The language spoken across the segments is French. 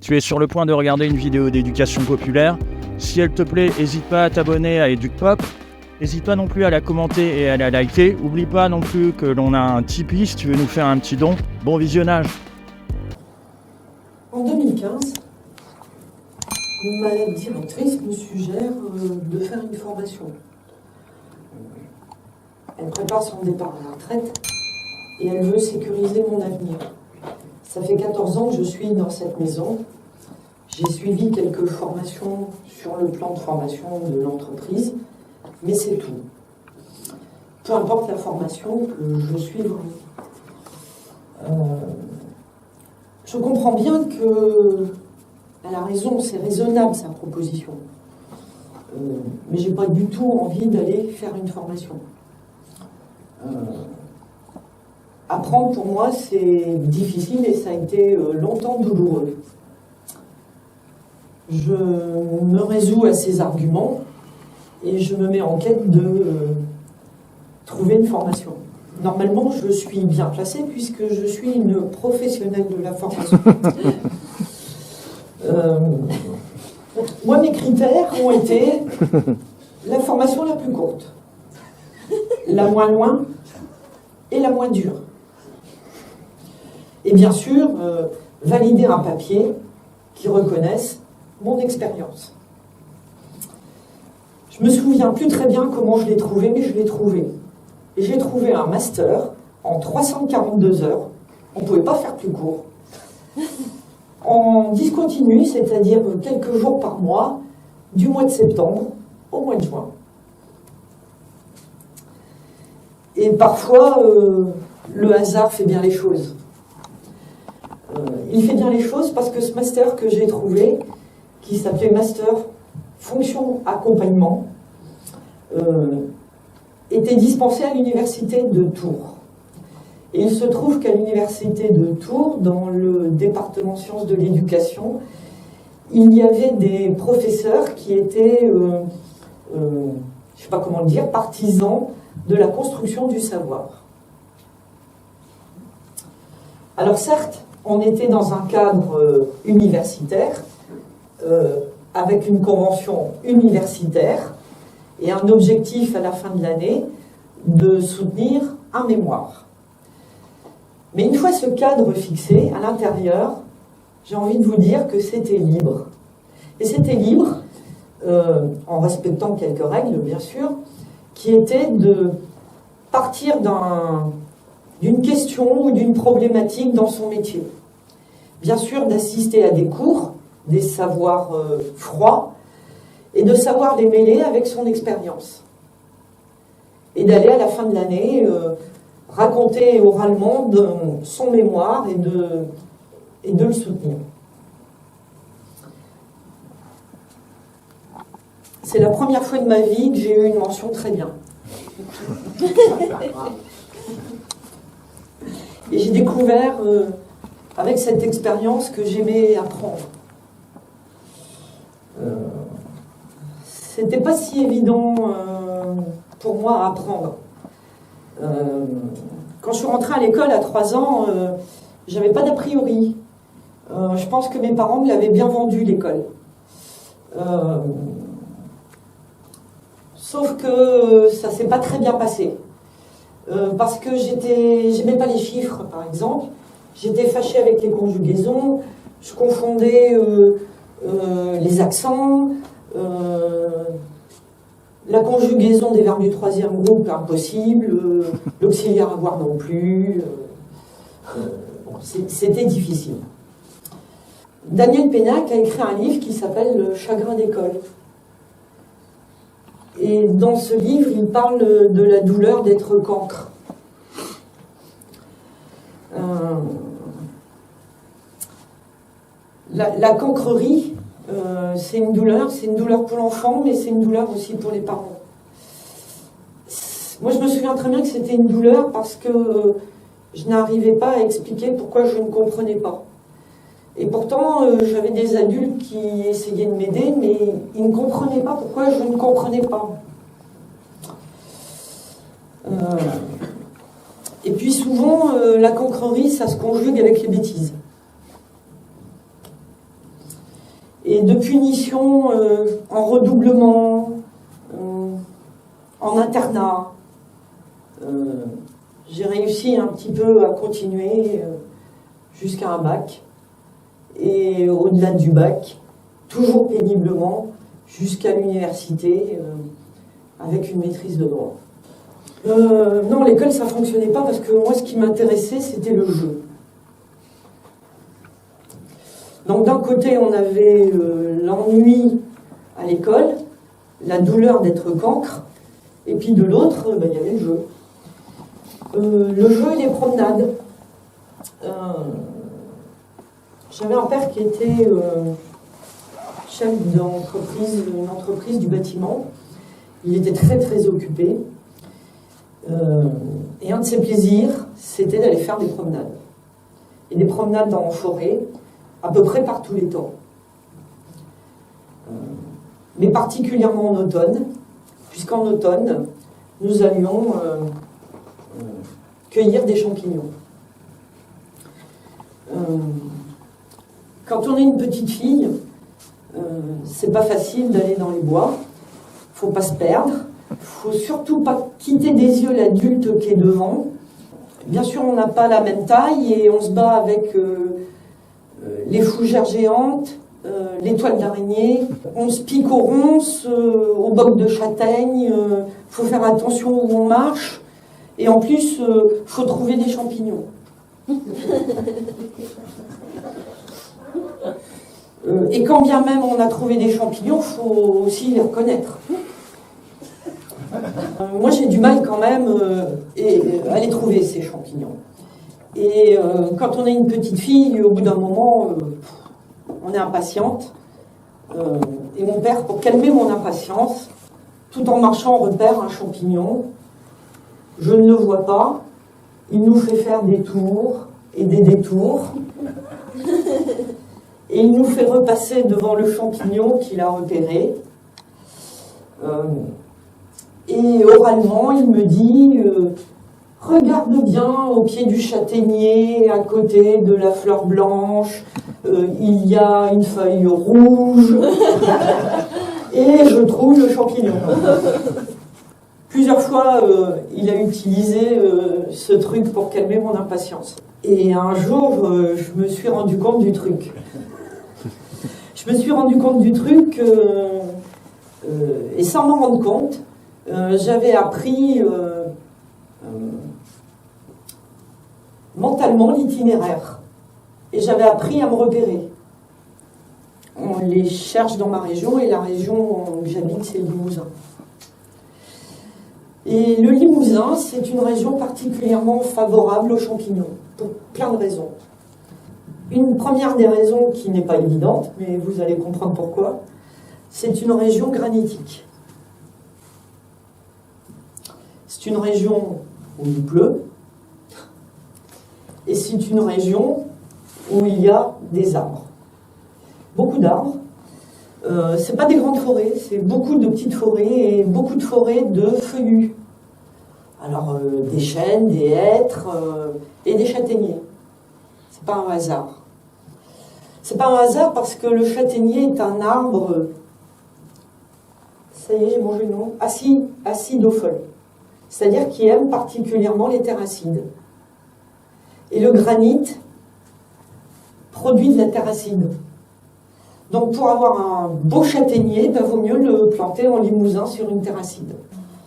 tu es sur le point de regarder une vidéo d'éducation populaire. Si elle te plaît, n'hésite pas à t'abonner à EducPop. N'hésite pas non plus à la commenter et à la liker. N'oublie pas non plus que l'on a un Tipeee si tu veux nous faire un petit don. Bon visionnage. En 2015, ma directrice me suggère de faire une formation. Elle prépare son départ à la retraite et elle veut sécuriser mon avenir. Ça fait 14 ans que je suis dans cette maison. J'ai suivi quelques formations sur le plan de formation de l'entreprise, mais c'est tout. Peu importe la formation que je suivrai. Je comprends bien qu'elle a raison, c'est raisonnable sa proposition. Mais j'ai pas du tout envie d'aller faire une formation. Apprendre pour moi c'est difficile et ça a été longtemps douloureux. Je me résous à ces arguments et je me mets en quête de trouver une formation. Normalement, je suis bien placée puisque je suis une professionnelle de la formation. Moi, mes critères ont été la formation la plus courte, la moins loin et la moins dure. Et bien sûr, valider un papier qui reconnaisse mon expérience. Je me souviens plus très bien comment je l'ai trouvé, mais je l'ai trouvé. Et j'ai trouvé un master en 342 heures. On ne pouvait pas faire plus court. En discontinu, c'est-à-dire quelques jours par mois, du mois de septembre au mois de juin. Et parfois, le hasard fait bien les choses. Il fait bien les choses parce que ce master que j'ai trouvé, qui s'appelait Master Fonction Accompagnement, était dispensé à l'université de Tours. Et il se trouve qu'à l'université de Tours, dans le département sciences de l'éducation, il y avait des professeurs qui étaient, je ne sais pas comment le dire, partisans de la construction du savoir. Alors certes, on était dans un cadre universitaire, avec une convention universitaire et un objectif à la fin de l'année de soutenir un mémoire. Mais une fois ce cadre fixé, à l'intérieur, j'ai envie de vous dire que c'était libre. Et c'était libre, en respectant quelques règles bien sûr, qui étaient de partir d'une question ou d'une problématique dans son métier. Bien sûr d'assister à des cours, des savoirs froids, et de savoir les mêler avec son expérience. Et d'aller à la fin de l'année raconter oralement son mémoire et de le soutenir. C'est la première fois de ma vie que j'ai eu une mention très bien. Et j'ai découvert avec cette expérience que j'aimais apprendre. C'était pas si évident pour moi à apprendre. Quand je suis rentrée à l'école à 3 ans, j'avais pas d'a priori. Je pense que mes parents me l'avaient bien vendu, l'école. Sauf que ça s'est pas très bien passé. Parce que j'aimais pas les chiffres, par exemple. J'étais fâchée avec les conjugaisons. Je confondais les accents. La conjugaison des verbes du 3e groupe, impossible. L'auxiliaire avoir non plus. Bon, c'était difficile. Daniel Pénac a écrit un livre qui s'appelle Le chagrin d'école. Et dans ce livre, il parle de la douleur d'être cancre. La cancrerie, c'est une douleur pour l'enfant, mais c'est une douleur aussi pour les parents. Moi, je me souviens très bien que c'était une douleur parce que je n'arrivais pas à expliquer pourquoi je ne comprenais pas. Et pourtant, j'avais des adultes qui essayaient de m'aider, mais ils ne comprenaient pas pourquoi je ne comprenais pas. Et puis souvent, la cancrerie, ça se conjugue avec les bêtises. Et de punition en redoublement, en internat, j'ai réussi un petit peu à continuer jusqu'à un bac. Et au-delà du bac, toujours péniblement, jusqu'à l'université, avec une maîtrise de droit. Non, l'école, ça ne fonctionnait pas parce que moi, ce qui m'intéressait, c'était le jeu. Donc d'un côté, on avait l'ennui à l'école, la douleur d'être cancre, et puis de l'autre, il y avait le jeu. Le jeu et les promenades. J'avais un père qui était chef d'entreprise, une entreprise du bâtiment. Il était très très occupé. Et un de ses plaisirs, c'était d'aller faire des promenades. Et des promenades en forêt, à peu près par tous les temps. Mais particulièrement en automne, puisqu'en automne, nous allions cueillir des champignons. Quand on est une petite fille, c'est pas facile d'aller dans les bois, faut pas se perdre, faut surtout pas quitter des yeux l'adulte qui est devant. Bien sûr, on n'a pas la même taille et on se bat avec les fougères géantes, les toiles d'araignée, on se pique aux ronces, aux bocs de châtaigne, faut faire attention où on marche, et en plus, faut trouver des champignons. Et quand bien même on a trouvé des champignons, il faut aussi les reconnaître. Moi j'ai du mal quand même à les trouver, ces champignons. Et quand on est une petite fille, au bout d'un moment, on est impatiente. Et mon père, pour calmer mon impatience, tout en marchant, repère un champignon. Je ne le vois pas. Il nous fait faire des tours et des détours. Et il nous fait repasser devant le champignon qu'il a repéré. Et oralement, il me dit regarde bien au pied du châtaignier, à côté de la fleur blanche, il y a une feuille rouge. Et je trouve le champignon. Plusieurs fois, il a utilisé ce truc pour calmer mon impatience. Et un jour, je me suis rendu compte du truc. Je me suis rendu compte du truc, et sans m'en rendre compte, j'avais appris mentalement l'itinéraire. Et j'avais appris à me repérer. On les cherche dans ma région, et la région où j'habite, c'est le Limousin. Et le Limousin, c'est une région particulièrement favorable aux champignons, pour plein de raisons. Une première des raisons qui n'est pas évidente, mais vous allez comprendre pourquoi, c'est une région granitique. C'est une région où il pleut, et c'est une région où il y a des arbres. Beaucoup d'arbres. C'est pas des grandes forêts, c'est beaucoup de petites forêts et beaucoup de forêts de feuillus. Alors des chênes, des hêtres et des châtaigniers. C'est pas un hasard. C'est pas un hasard parce que le châtaignier est un arbre, ça y est, j'ai mangé le nom, acidophile. C'est-à-dire qui aime particulièrement les terres acides. Et le granit produit de la terre acide. Donc pour avoir un beau châtaignier, vaut mieux le planter en Limousin sur une terre acide.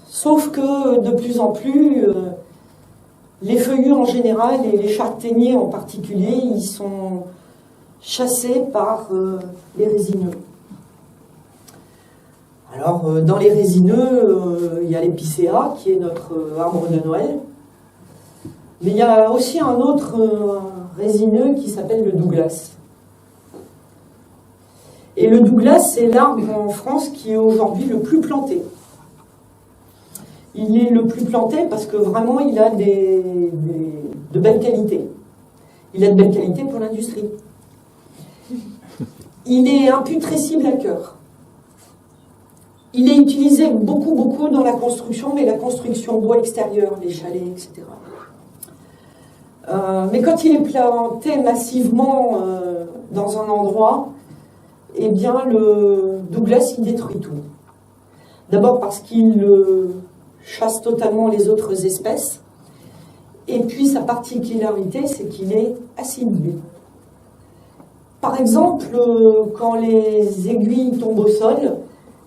Sauf que de plus en plus, les feuillus en général et les châtaigniers en particulier, ils sont chassés par les résineux. Alors dans les résineux, il y a l'épicéa qui est notre arbre de Noël. Mais il y a aussi un autre résineux qui s'appelle le Douglas. Et le Douglas, c'est l'arbre en France qui est aujourd'hui le plus planté. Il est le plus planté parce que vraiment il a de belles qualités. Il a de belles qualités pour l'industrie. Il est imputrescible à cœur. Il est utilisé beaucoup dans la construction, mais la construction bois extérieur, les chalets, etc. Mais quand il est planté massivement dans un endroit, eh bien le Douglas il détruit tout. D'abord parce qu'il chasse totalement les autres espèces, et puis sa particularité c'est qu'il est acidulé. Par exemple, quand les aiguilles tombent au sol,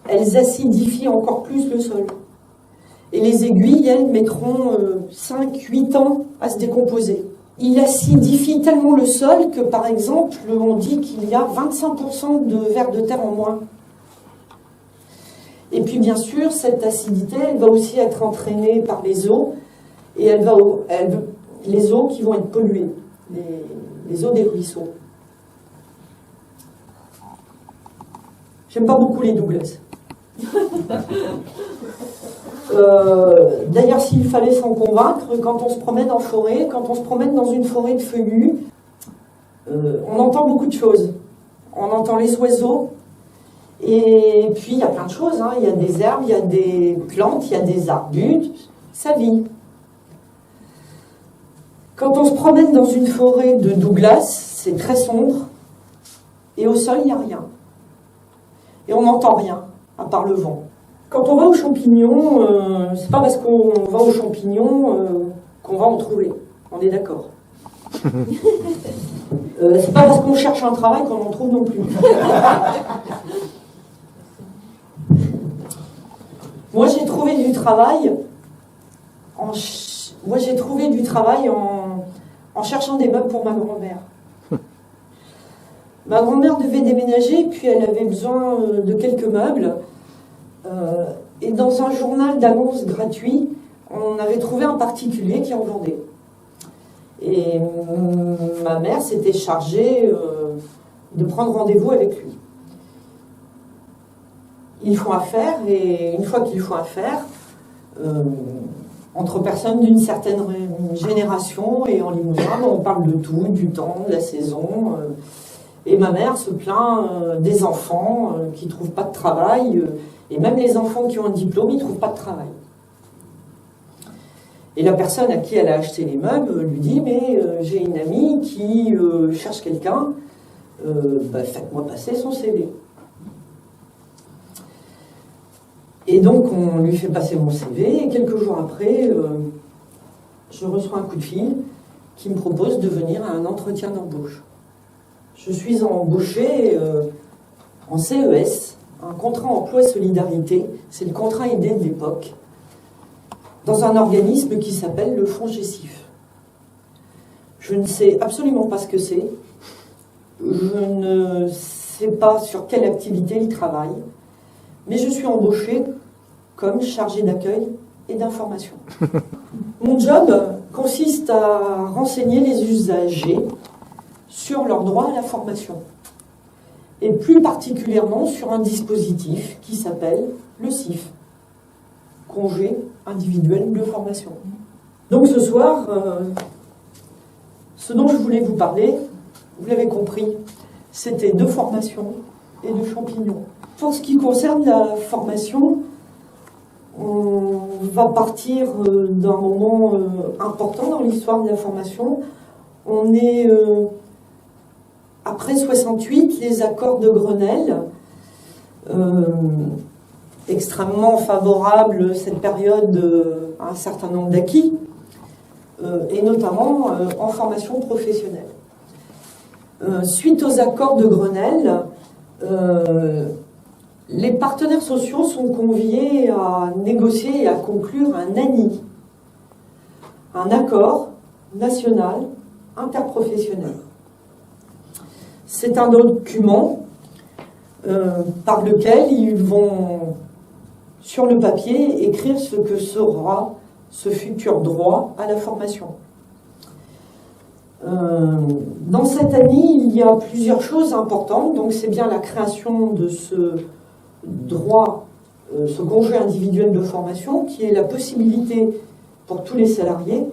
elles acidifient encore plus le sol. Et les aiguilles, elles, mettront 5-8 ans à se décomposer. Il acidifie tellement le sol que, par exemple, on dit qu'il y a 25% de vers de terre en moins. Et puis, bien sûr, cette acidité, elle va aussi être entraînée par les eaux, et les eaux qui vont être polluées, les eaux des ruisseaux. J'aime pas beaucoup les Douglas. D'ailleurs, s'il fallait s'en convaincre, quand on se promène en forêt, quand on se promène dans une forêt de feuillus, on entend beaucoup de choses. On entend les oiseaux, et puis il y a plein de choses, hein. Il y a des herbes, il y a des plantes, il y a des arbustes, ça vit. Quand on se promène dans une forêt de Douglas, c'est très sombre, et au sol, il n'y a rien. Et on n'entend rien, à part le vent. Quand on va aux champignons, c'est pas parce qu'on va aux champignons qu'on va en trouver. On est d'accord. C'est pas parce qu'on cherche un travail qu'on en trouve non plus. Moi, j'ai trouvé du travail en cherchant des meubles pour ma grand-mère. Ma grand-mère devait déménager, puis elle avait besoin de quelques meubles. Et dans un journal d'annonces gratuit, on avait trouvé un particulier qui en vendait. Et ma mère s'était chargée de prendre rendez-vous avec lui. Ils font affaire, et une fois qu'ils font affaire, entre personnes d'une certaine génération et en Limousin, on parle de tout, du temps, de la saison. Et ma mère se plaint des enfants qui ne trouvent pas de travail, et même les enfants qui ont un diplôme, ils ne trouvent pas de travail. Et la personne à qui elle a acheté les meubles lui dit « Mais j'ai une amie qui cherche quelqu'un, faites-moi passer son CV. » Et donc on lui fait passer mon CV, et quelques jours après, je reçois un coup de fil qui me propose de venir à un entretien d'embauche. Je suis embauchée en CES, un contrat emploi solidarité, c'est le contrat aidé de l'époque, dans un organisme qui s'appelle le Fonds Gessif. Je ne sais absolument pas ce que c'est, je ne sais pas sur quelle activité il travaille, mais je suis embauchée comme chargée d'accueil et d'information. Mon job consiste à renseigner les usagers sur leur droit à la formation, et plus particulièrement sur un dispositif qui s'appelle le CIF, congé individuel de formation. Donc ce soir, ce dont je voulais vous parler, vous l'avez compris, c'était de formation et de champignons. Pour ce qui concerne la formation, on va partir d'un moment important dans l'histoire de la formation. On est après 68, les accords de Grenelle, extrêmement favorables cette période à un certain nombre d'acquis, et notamment en formation professionnelle. Suite aux accords de Grenelle, les partenaires sociaux sont conviés à négocier et à conclure un ANI, un accord national interprofessionnel. C'est un document par lequel ils vont, sur le papier, écrire ce que sera ce futur droit à la formation. Dans cette année, il y a plusieurs choses importantes. Donc c'est bien la création de ce droit, ce congé individuel de formation, qui est la possibilité pour tous les salariés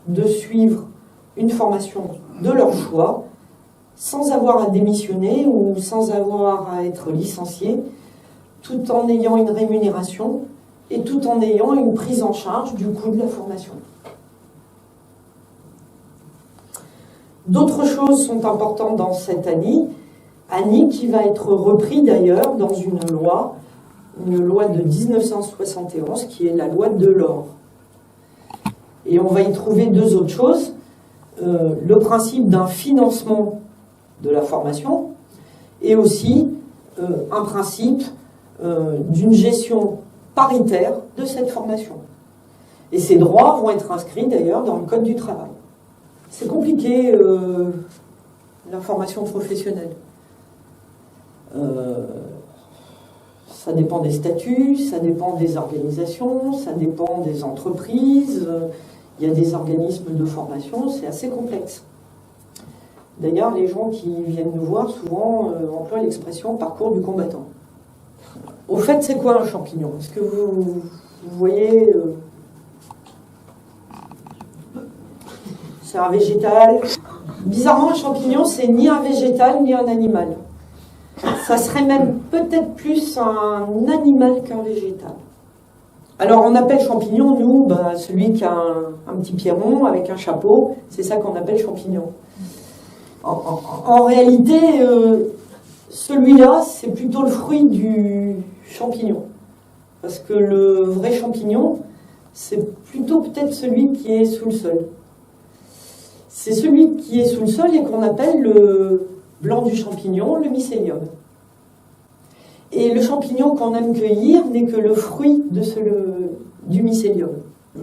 de suivre une formation de leur choix, sans avoir à démissionner ou sans avoir à être licencié, tout en ayant une rémunération et tout en ayant une prise en charge du coût de la formation. D'autres choses sont importantes dans cette année. ANI qui va être repris d'ailleurs dans une loi de 1971 qui est la loi Delors. Et on va y trouver deux autres choses. Le principe d'un financement de la formation et aussi un principe d'une gestion paritaire de cette formation. Et ces droits vont être inscrits d'ailleurs dans le Code du travail. C'est compliqué la formation professionnelle. Ça dépend des statuts, ça dépend des organisations, ça dépend des entreprises. Il y a des organismes de formation, c'est assez complexe. D'ailleurs, les gens qui viennent nous voir souvent emploient l'expression parcours du combattant. Au fait, c'est quoi un champignon? Est-ce que vous voyez c'est un végétal. Bizarrement, un champignon, c'est ni un végétal ni un animal. Ça serait même peut-être plus un animal qu'un végétal. Alors on appelle champignon, nous, celui qui a un petit pied rond avec un chapeau, c'est ça qu'on appelle champignon. En réalité, celui-là, c'est plutôt le fruit du champignon. Parce que le vrai champignon, c'est plutôt peut-être celui qui est sous le sol. C'est celui qui est sous le sol et qu'on appelle le blanc du champignon, le mycélium. Et le champignon qu'on aime cueillir n'est que le fruit du mycélium.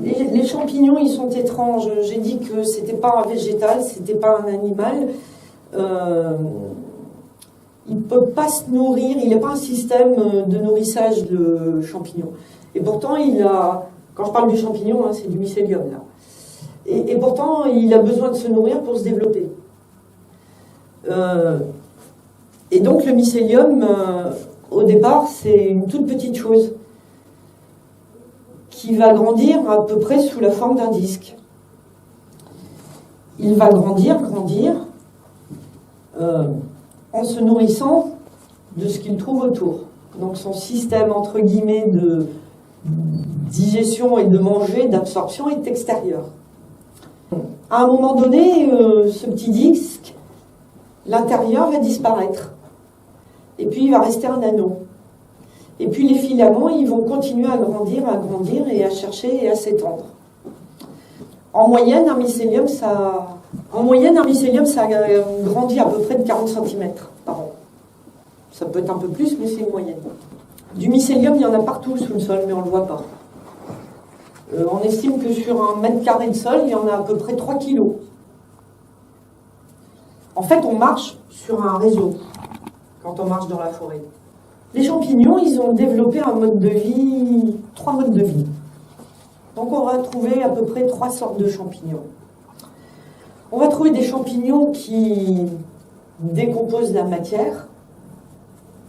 Les champignons, ils sont étranges. J'ai dit que c'était pas un végétal, c'était pas un animal. Il peut pas se nourrir, il n'a pas un système de nourrissage de champignons. Et pourtant, quand je parle du champignon, c'est du mycélium là. Et pourtant, il a besoin de se nourrir pour se développer. Et donc, le mycélium, au départ, c'est une toute petite chose qui va grandir à peu près sous la forme d'un disque. Il va grandir, en se nourrissant de ce qu'il trouve autour. Donc, son système, entre guillemets, de digestion et de manger, d'absorption est extérieur. À un moment donné, ce petit disque, l'intérieur va disparaître. Et puis, il va rester un anneau. Et puis, les filaments, ils vont continuer à grandir et à chercher et à s'étendre. En moyenne, un mycélium, ça grandit à peu près de 40 cm par an. Ça peut être un peu plus, mais c'est une moyenne. Du mycélium, il y en a partout sous le sol, mais on ne le voit pas. On estime que sur 1 mètre carré de sol, il y en a à peu près 3 kilos. En fait, on marche sur un réseau quand on marche dans la forêt. Les champignons, ils ont développé 3 modes de vie. Donc on va trouver à peu près 3 sortes de champignons. On va trouver des champignons qui décomposent la matière,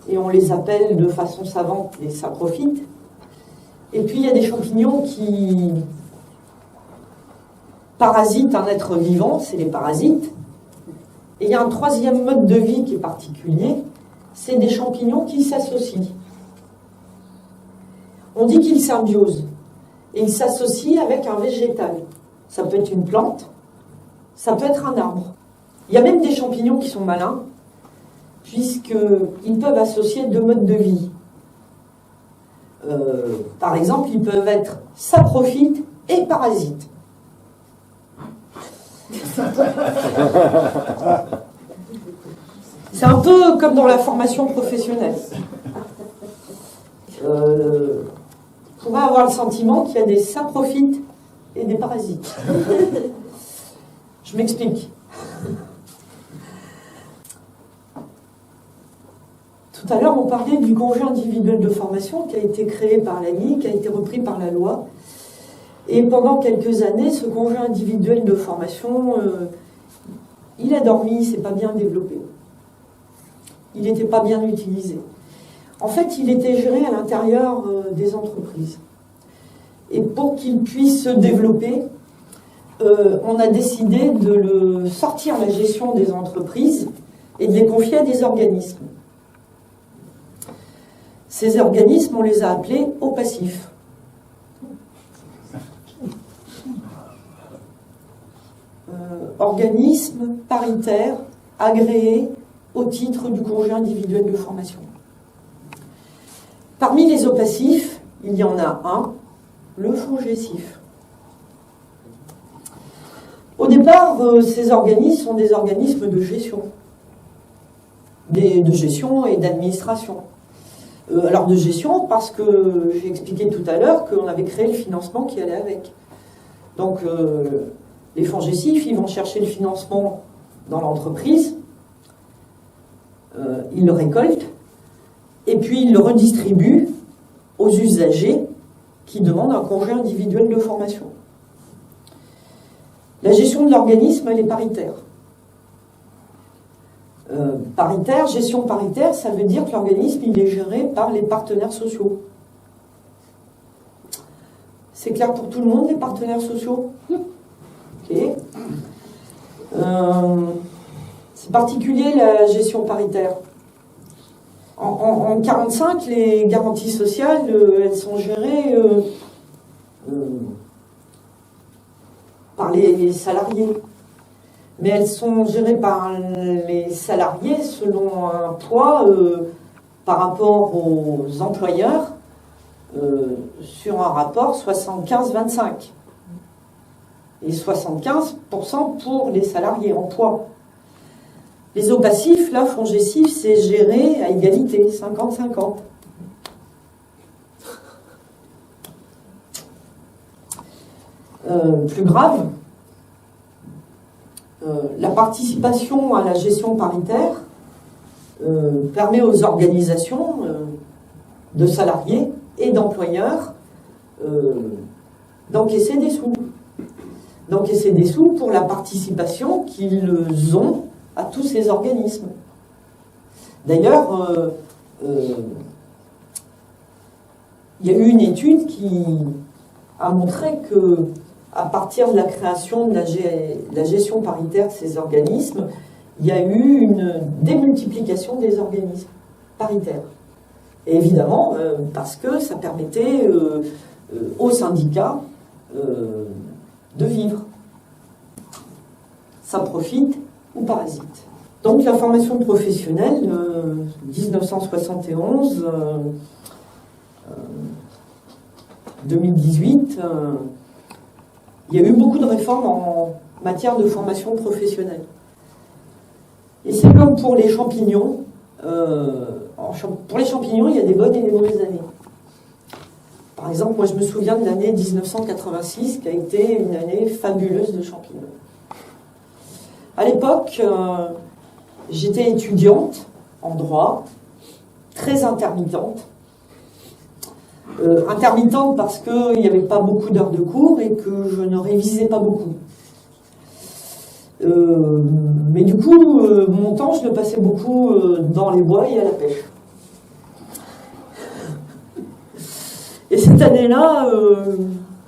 et on les appelle de façon savante les saprophytes. Et puis il y a des champignons qui parasitent un être vivant, c'est les parasites. Et il y a un 3e mode de vie qui est particulier, c'est des champignons qui s'associent. On dit qu'ils symbiosent, et ils s'associent avec un végétal. Ça peut être une plante, ça peut être un arbre. Il y a même des champignons qui sont malins, puisqu'ils peuvent associer 2 modes de vie. Par exemple, ils peuvent être saprophytes et parasites. C'est un peu comme dans la formation professionnelle. On pourrait avoir le sentiment qu'il y a des saprophytes et des parasites. Je m'explique. Tout à l'heure, on parlait du congé individuel de formation qui a été créé par l'ANI, qui a été repris par la loi. Et pendant quelques années, ce congé individuel de formation, il a dormi, il ne s'est pas bien développé. Il n'était pas bien utilisé. En fait, il était géré à l'intérieur des entreprises. Et pour qu'il puisse se développer, on a décidé de le sortir la gestion des entreprises et de les confier à des organismes. Ces organismes, on les a appelés au passif. Organismes paritaires, agréés au titre du congé individuel de formation. Parmi les OPACIF, il y en a un, le FONGECIF. Au départ, ces organismes sont des organismes de gestion. De gestion et d'administration. Alors de gestion parce que j'ai expliqué tout à l'heure qu'on avait créé le financement qui allait avec. Donc les FONGECIF, ils vont chercher le financement dans l'entreprise, ils le récoltent et puis ils le redistribuent aux usagers qui demandent un congé individuel de formation. La gestion de l'organisme, elle est paritaire. Gestion paritaire, ça veut dire que l'organisme il est géré par les partenaires sociaux. C'est clair pour tout le monde, les partenaires sociaux? Ok. C'est particulier la gestion paritaire. En 1945, les garanties sociales, elles sont gérées par les salariés. Mais elles sont gérées par les salariés selon un poids par rapport aux employeurs sur un rapport 75-25. Et 75% pour les salariés en poids. Les OPACIF, là, FONGECIF, c'est géré à égalité, 50-50. Plus grave, la participation à la gestion paritaire permet aux organisations de salariés et d'employeurs d'encaisser des sous. D'encaisser des sous pour la participation qu'ils ont à tous ces organismes. D'ailleurs, il y a eu une étude qui a montré que à partir de la création de la gestion paritaire de ces organismes, il y a eu une démultiplication des organismes paritaires. Et évidemment, parce que ça permettait aux syndicats de vivre. Ça profite ou parasite. Donc la formation professionnelle, 1971, 2018, il y a eu beaucoup de réformes en matière de formation professionnelle. Et c'est comme pour les champignons. Pour les champignons, il y a des bonnes et des mauvaises années. Par exemple, moi je me souviens de l'année 1986 qui a été une année fabuleuse de champignons. À l'époque, j'étais étudiante en droit, très intermittente. Intermittente parce qu'il n'y avait pas beaucoup d'heures de cours et que je ne révisais pas beaucoup. Mais du coup, mon temps, je le passais beaucoup dans les bois et à la pêche. Et cette année-là,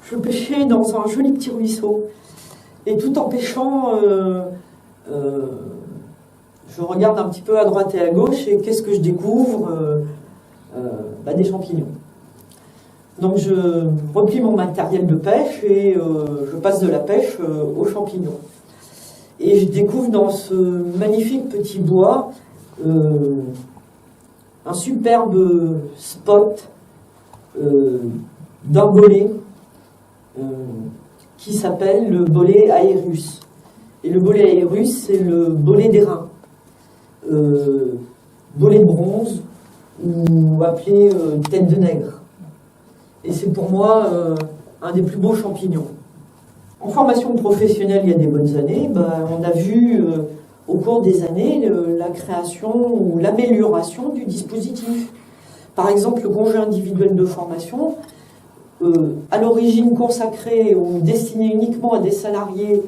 je pêchais dans un joli petit ruisseau. Et tout en pêchant, je regarde un petit peu à droite et à gauche et qu'est-ce que je découvre? Des champignons. Donc je replie mon matériel de pêche et je passe de la pêche aux champignons. Et je découvre dans ce magnifique petit bois un superbe spot d'un bolet qui s'appelle le bolet aérus. Et le bolet aérus, c'est le bolet d'airain. Bolet de bronze ou appelé tête de nègre. Et c'est pour moi un des plus beaux champignons. En formation professionnelle, il y a des bonnes années. On a vu au cours des années la création ou l'amélioration du dispositif. Par exemple, le congé individuel de formation, à l'origine consacré ou destiné uniquement à des salariés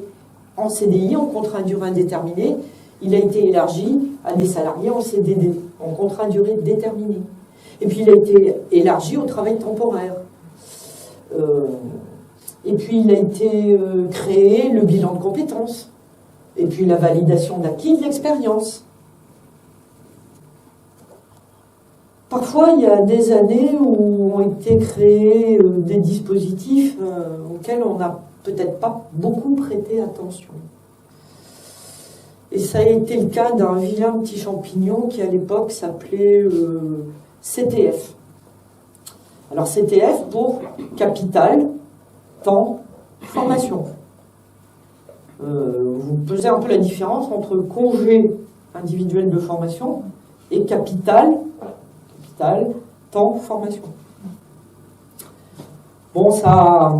en CDI, en contrat à durée indéterminée, il a été élargi à des salariés en CDD, en contrat à durée déterminée. Et puis il a été élargi au travail temporaire. Et puis il a été créé le bilan de compétences. Et puis la validation d'acquis de l'expérience. Parfois, il y a des années où ont été créés des dispositifs auxquels on n'a peut-être pas beaucoup prêté attention. Et ça a été le cas d'un vilain petit champignon qui à l'époque s'appelait CTF. Alors CTF pour capital, temps, formation. Vous pesez un peu la différence entre congé individuel de formation et capital, temps, formation. Bon, ça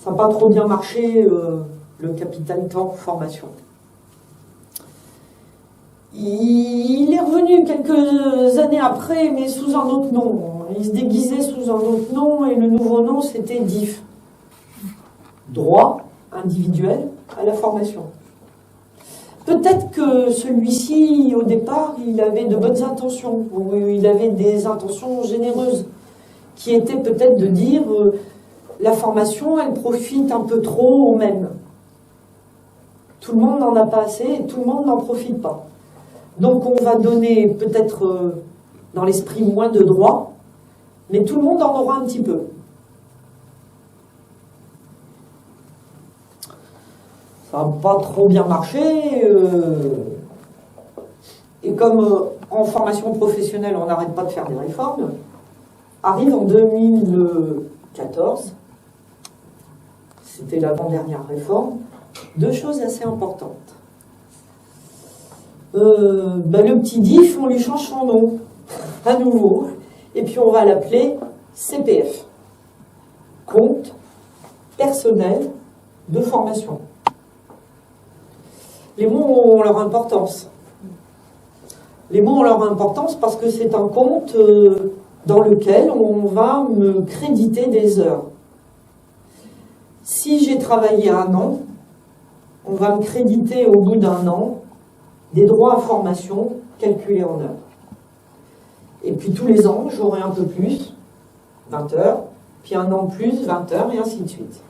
n'a pas trop bien marché, le capital, temps, formation. Il est revenu quelques années après, mais sous un autre nom. Il se déguisait sous un autre nom, et le nouveau nom, c'était DIF. Droit individuel à la formation. Peut-être que celui-ci, au départ, il avait de bonnes intentions, ou il avait des intentions généreuses, qui étaient peut-être de dire la formation, elle profite un peu trop aux mêmes. Tout le monde n'en a pas assez et tout le monde n'en profite pas. Donc on va donner peut-être dans l'esprit moins de droits, mais tout le monde en aura un petit peu. Ça n'a pas trop bien marché. Et comme en formation professionnelle, on n'arrête pas de faire des réformes, arrive en 2014, c'était l'avant-dernière réforme, deux choses assez importantes. Le petit DIF, on lui change son nom, à nouveau, et puis on va l'appeler CPF, compte personnel de formation. Les mots ont leur importance. Les mots ont leur importance parce que c'est un compte dans lequel on va me créditer des heures. Si j'ai travaillé 1 an, on va me créditer au bout d'1 an des droits à formation calculés en heures. Et puis tous les ans, j'aurai un peu plus, 20 heures, puis 1 an de plus, 20 heures, et ainsi de suite.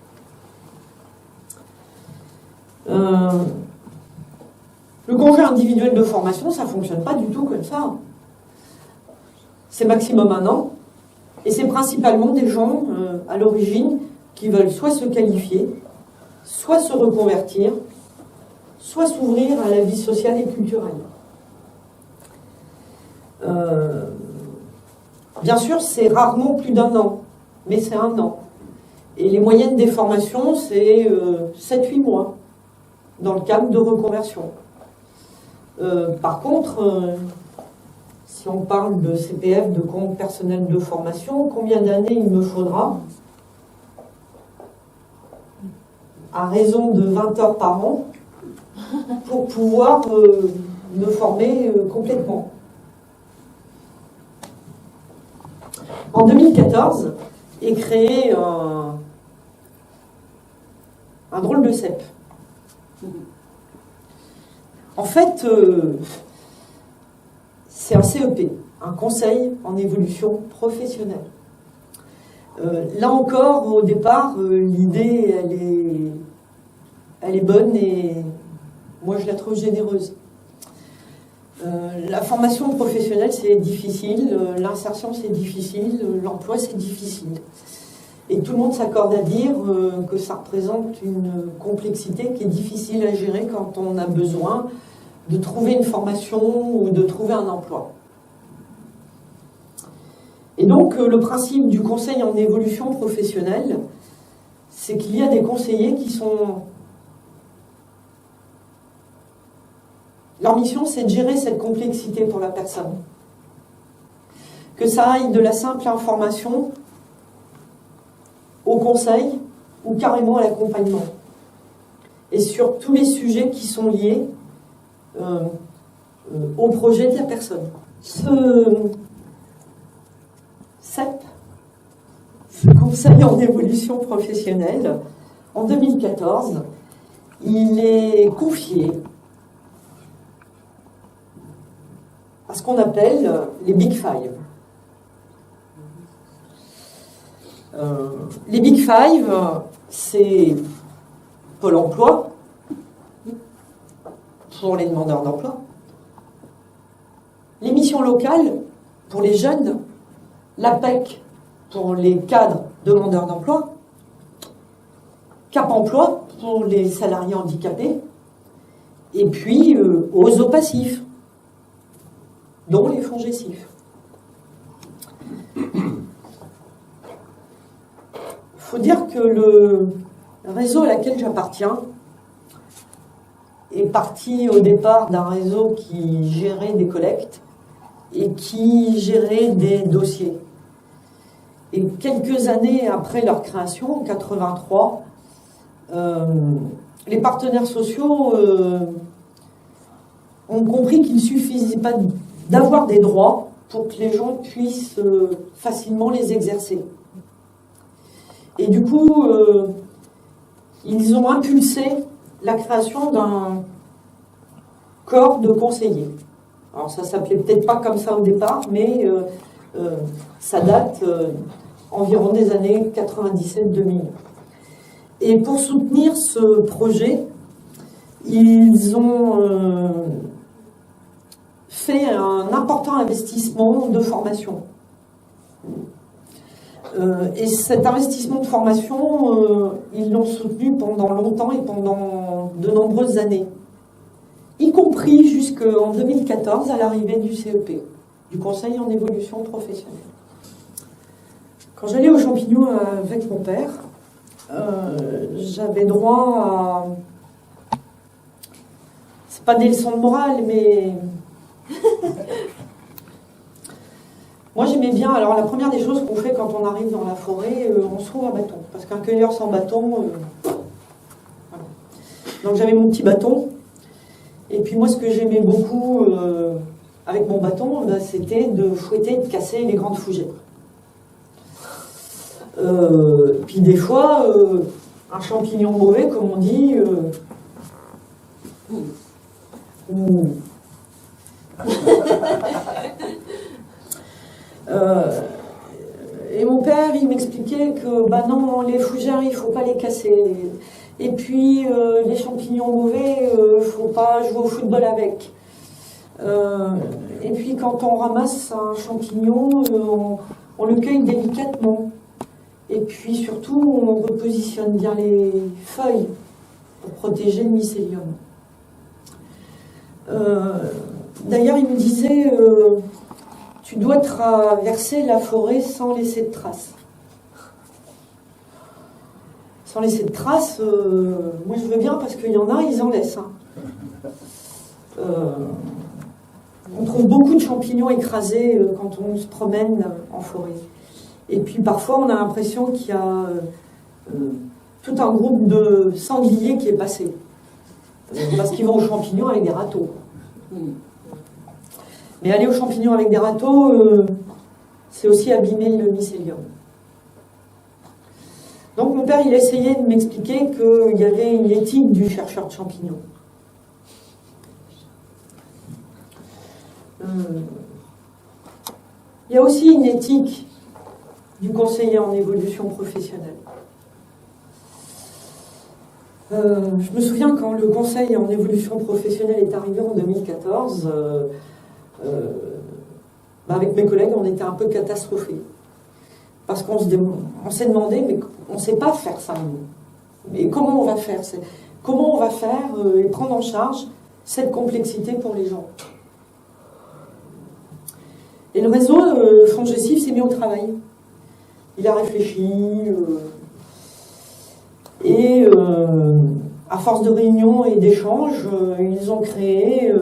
Le congé individuel de formation, ça ne fonctionne pas du tout comme ça. C'est maximum 1 an, et c'est principalement des gens, à l'origine, qui veulent soit se qualifier, soit se reconvertir, soit s'ouvrir à la vie sociale et culturelle. Bien sûr, c'est rarement plus d'1 an, mais c'est 1 an. Et les moyennes des formations, c'est 7-8 mois, dans le cadre de reconversion. Par contre, si on parle de CPF, de compte personnel de formation, combien d'années il me faudra, à raison de 20 heures par an, pour pouvoir me former complètement. En 2014 est créé un drôle de CEP. En fait, c'est un CEP, un conseil en évolution professionnelle. Là encore, au départ, l'idée, elle est bonne et moi je la trouve généreuse. La formation professionnelle, c'est difficile, l'insertion, c'est difficile, l'emploi, c'est difficile. Et tout le monde s'accorde à dire que ça représente une complexité qui est difficile à gérer quand on a besoin de trouver une formation ou de trouver un emploi. Et donc, le principe du conseil en évolution professionnelle, c'est qu'il y a des conseillers qui sont... Leur mission, c'est de gérer cette complexité pour la personne. Que ça aille de la simple information au conseil ou carrément à l'accompagnement. Et sur tous les sujets qui sont liés au projet de la personne. Ce CEP, ce conseil en évolution professionnelle, en 2014, il est confié à ce qu'on appelle les Big Five. Les Big Five, c'est Pôle emploi, pour les demandeurs d'emploi, les missions locales, pour les jeunes, l'APEC, pour les cadres demandeurs d'emploi, Cap Emploi, pour les salariés handicapés, et puis aux opacives, dont les fongicifs. Il faut dire que le réseau à laquelle j'appartiens est parti au départ d'un réseau qui gérait des collectes et qui gérait des dossiers. Et quelques années après leur création, en 83, les partenaires sociaux ont compris qu'il ne suffisait pas d'avoir des droits pour que les gens puissent facilement les exercer. Et du coup, ils ont impulsé la création d'un corps de conseillers. Alors ça s'appelait peut-être pas comme ça au départ, mais ça date environ des années 97-2000. Et pour soutenir ce projet, ils ont fait un important investissement de formation. Et cet investissement de formation, ils l'ont soutenu pendant longtemps et pendant de nombreuses années, y compris jusqu'en 2014 à l'arrivée du CEP, du Conseil en évolution professionnelle. Quand j'allais aux champignons avec mon père, j'avais droit à... C'est pas des leçons de morale, mais... Moi j'aimais bien, alors la première des choses qu'on fait quand on arrive dans la forêt, on se trouve un bâton, parce qu'un cueilleur sans bâton, voilà. Donc j'avais mon petit bâton, et puis moi ce que j'aimais beaucoup avec mon bâton, c'était de fouetter et de casser les grandes fougères. Puis des fois, un champignon mauvais, comme on dit, et mon père, il m'expliquait que bah non, les fougères, il faut pas les casser. Et puis les champignons mauvais, faut pas jouer au football avec. Et puis quand on ramasse un champignon, on le cueille délicatement. Et puis surtout, on repositionne bien les feuilles pour protéger le mycélium. D'ailleurs, il me disait, tu dois traverser la forêt sans laisser de traces. Sans laisser de traces, moi je veux bien parce qu'il y en a, ils en laissent. Hein. On trouve beaucoup de champignons écrasés quand on se promène en forêt. Et puis parfois on a l'impression qu'il y a tout un groupe de sangliers qui est passé. Parce qu'ils vont aux champignons avec des râteaux. Mais aller aux champignons avec des râteaux, c'est aussi abîmer le mycélium. Donc mon père, il essayait de m'expliquer qu'il y avait une éthique du chercheur de champignons. Il y a aussi une éthique du conseiller en évolution professionnelle. Je me souviens quand le conseil en évolution professionnelle est arrivé en 2014, avec mes collègues, on était un peu catastrophés. Parce qu'on s'est demandé, mais on ne sait pas faire ça, nous. Mais comment on va faire? Comment on va faire et prendre en charge cette complexité pour les gens? Et le réseau Fongecif s'est mis au travail. Il a réfléchi, et à force de réunions et d'échanges, ils ont créé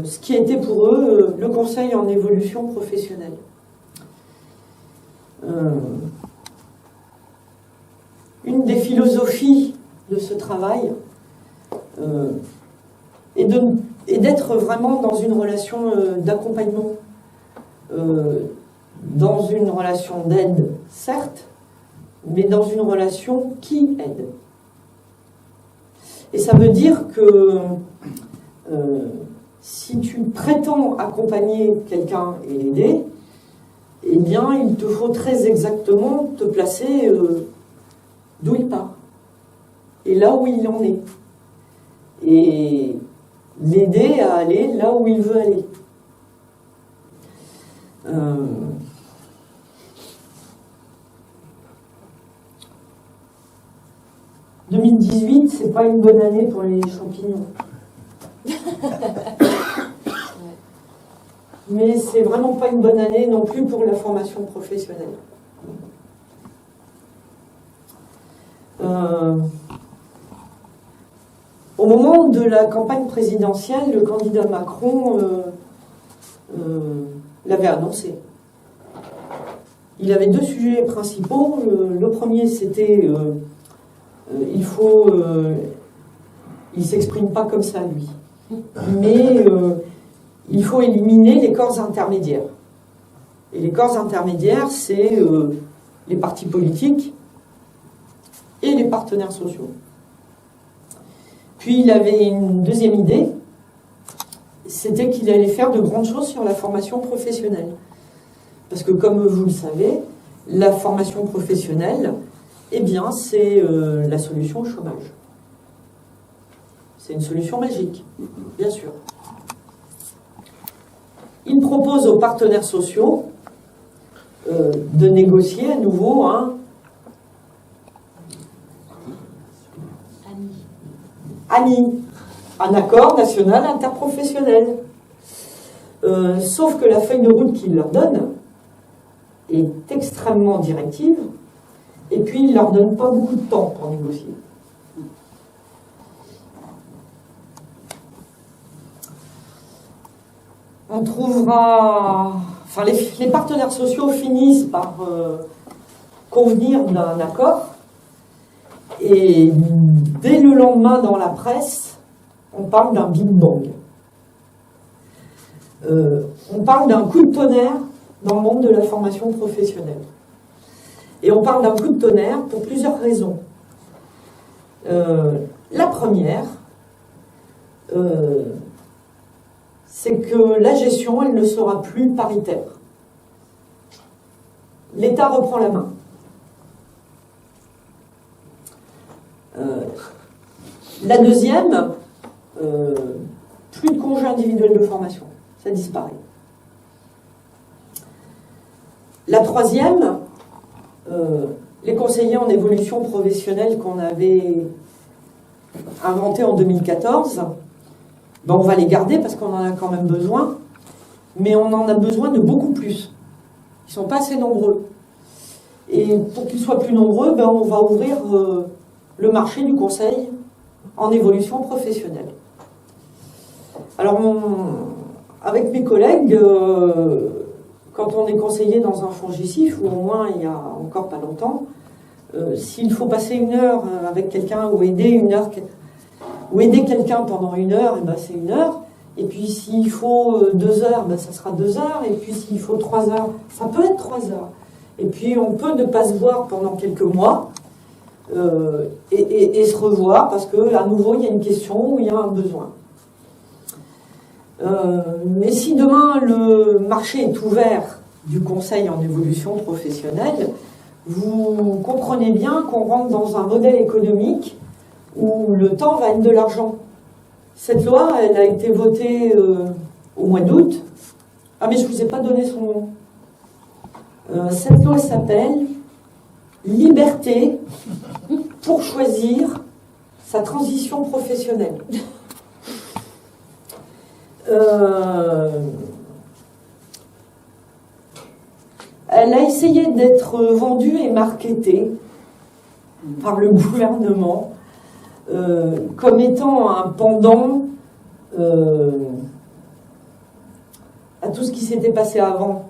ce qui était pour eux le conseil en évolution professionnelle. Une des philosophies de ce travail est d'être vraiment dans une relation d'accompagnement, dans une relation d'aide, certes, mais dans une relation qui aide. Et ça veut dire que si tu prétends accompagner quelqu'un et l'aider, eh bien, il te faut très exactement te placer d'où il part et là où il en est. Et l'aider à aller là où il veut aller. 2018, c'est pas une bonne année pour les champignons. mais c'est vraiment pas une bonne année non plus pour la formation professionnelle. Au moment de la campagne présidentielle, le candidat Macron l'avait annoncé. Il avait deux sujets principaux. Le premier, c'était il s'exprime pas comme ça, lui, mais il faut éliminer les corps intermédiaires. Et les corps intermédiaires, c'est les partis politiques et les partenaires sociaux. Puis il avait une deuxième idée, c'était qu'il allait faire de grandes choses sur la formation professionnelle. Parce que comme vous le savez, la formation professionnelle, eh bien, c'est la solution au chômage. C'est une solution magique, bien sûr. Il propose aux partenaires sociaux de négocier à nouveau un accord national interprofessionnel. Sauf que la feuille de route qu'il leur donne est extrêmement directive, et puis il ne leur donne pas beaucoup de temps pour négocier. On trouvera... Enfin, les partenaires sociaux finissent par convenir d'un accord, et dès le lendemain dans la presse, on parle d'un Big Bang. On parle d'un coup de tonnerre dans le monde de la formation professionnelle. Et on parle d'un coup de tonnerre pour plusieurs raisons. La première, c'est que la gestion, elle ne sera plus paritaire. L'État reprend la main. La deuxième, plus de congés individuels de formation. Ça disparaît. La troisième, les conseillers en évolution professionnelle qu'on avait inventés en 2014, ben on va les garder parce qu'on en a quand même besoin, mais on en a besoin de beaucoup plus. Ils ne sont pas assez nombreux. Et pour qu'ils soient plus nombreux, ben on va ouvrir le marché du conseil en évolution professionnelle. Alors, avec mes collègues, quand on est conseiller dans un FONGICIF, ou au moins il y a encore pas longtemps, s'il faut passer une heure avec quelqu'un ou aider quelqu'un pendant une heure, et ben c'est une heure. Et puis s'il faut 2 heures, ben ça sera 2 heures. Et puis s'il faut 3 heures, ça peut être 3 heures. Et puis on peut ne pas se voir pendant quelques mois et se revoir parce qu'à nouveau il y a une question ou il y a un besoin. Mais si demain le marché est ouvert du conseil en évolution professionnelle, vous comprenez bien qu'on rentre dans un modèle économique où le temps va être de l'argent. Cette loi, elle a été votée au mois d'août. Ah mais je ne vous ai pas donné son nom. Cette loi s'appelle « Liberté pour choisir sa transition professionnelle ». Elle a essayé d'être vendue et marketée par le gouvernement comme étant un pendant à tout ce qui s'était passé avant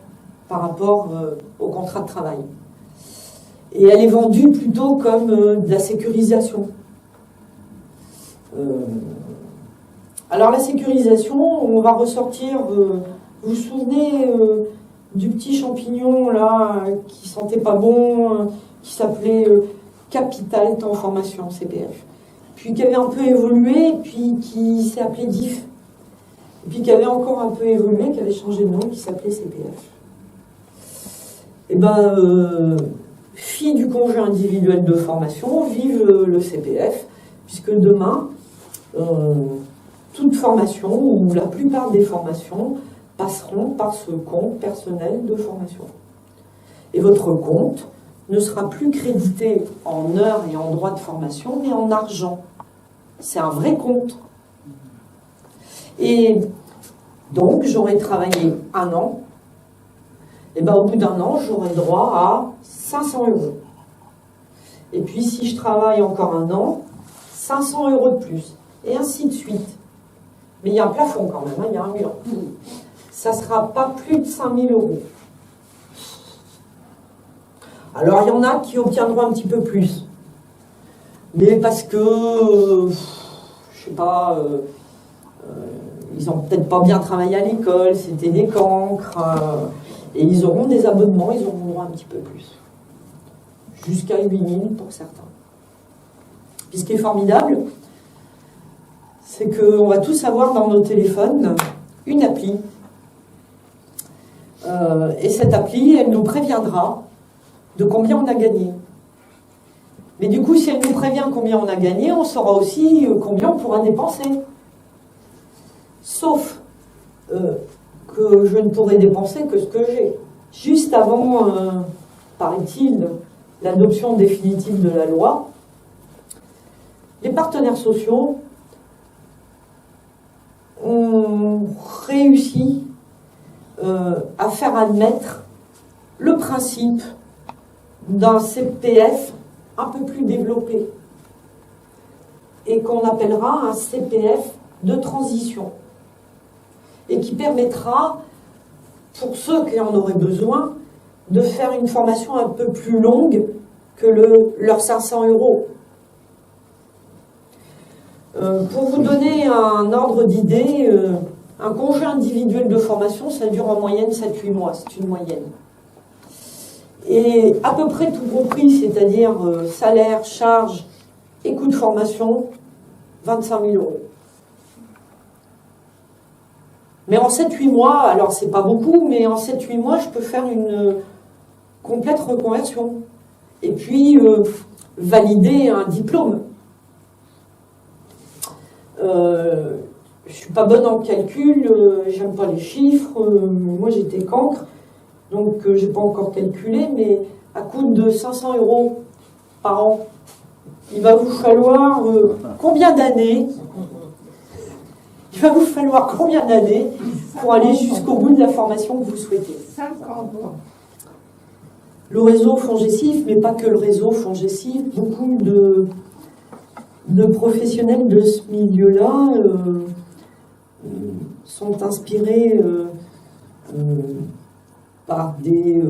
par rapport au contrat de travail. Et elle est vendue plutôt comme de la sécurisation. Alors la sécurisation, on va ressortir, vous vous souvenez du petit champignon là qui sentait pas bon, qui s'appelait Capital Temps Formation, CPF, puis qui avait un peu évolué, puis qui s'est appelé DIF, et puis qui avait encore un peu évolué, qui avait changé de nom, qui s'appelait CPF. Et ben, filles du congé individuel de formation, vive le CPF, puisque demain, toute formation, ou la plupart des formations, passeront par ce compte personnel de formation. Et votre compte ne sera plus crédité en heures et en droits de formation, mais en argent. C'est un vrai compte. Et Donc, j'aurais travaillé 1 an. Et bien, au bout d'1 an, j'aurai droit à 500 euros. Et puis, si je travaille encore 1 an, 500 euros de plus. Et ainsi de suite. Mais il y a un plafond quand même, hein, il y a un mur. Ça ne sera pas plus de 5 000 euros. Alors, il y en a qui obtiendront un petit peu plus. Mais parce que, je sais pas, ils n'ont peut-être pas bien travaillé à l'école, c'était des cancres, et ils auront des abonnements, ils auront droit un petit peu plus. Jusqu'à 8 000 pour certains. Puis ce qui est formidable, c'est qu'on va tous avoir dans nos téléphones une appli. Et cette appli, elle nous préviendra de combien on a gagné. Mais du coup, si elle nous prévient combien on a gagné, on saura aussi combien on pourra dépenser. Sauf que je ne pourrai dépenser que ce que j'ai. Juste avant, paraît-il, l'adoption définitive de la loi, les partenaires sociaux ont réussi à faire admettre le principe d'un CPF un peu plus développé et qu'on appellera un CPF de transition et qui permettra, pour ceux qui en auraient besoin, de faire une formation un peu plus longue que leurs 500 euros. Pour vous donner un ordre d'idée, un congé individuel de formation, ça dure en moyenne 7-8 mois, c'est une moyenne. Et à peu près tout compris, c'est-à-dire salaire, charge et coût de formation, 25 000 euros. Mais en 7-8 mois, alors c'est pas beaucoup, mais en 7-8 mois, je peux faire une complète reconversion. Et puis, valider un diplôme. Je suis pas bonne en calcul, j'aime pas les chiffres, moi j'étais cancre, donc j'ai pas encore calculé, mais à coût de 500 euros par an, il va vous falloir combien d'années pour aller jusqu'au bout de la formation que vous souhaitez? 50 ans. Le réseau FONGECIF, mais pas que le réseau FONGECIF, beaucoup de professionnels de ce milieu-là sont inspirés par des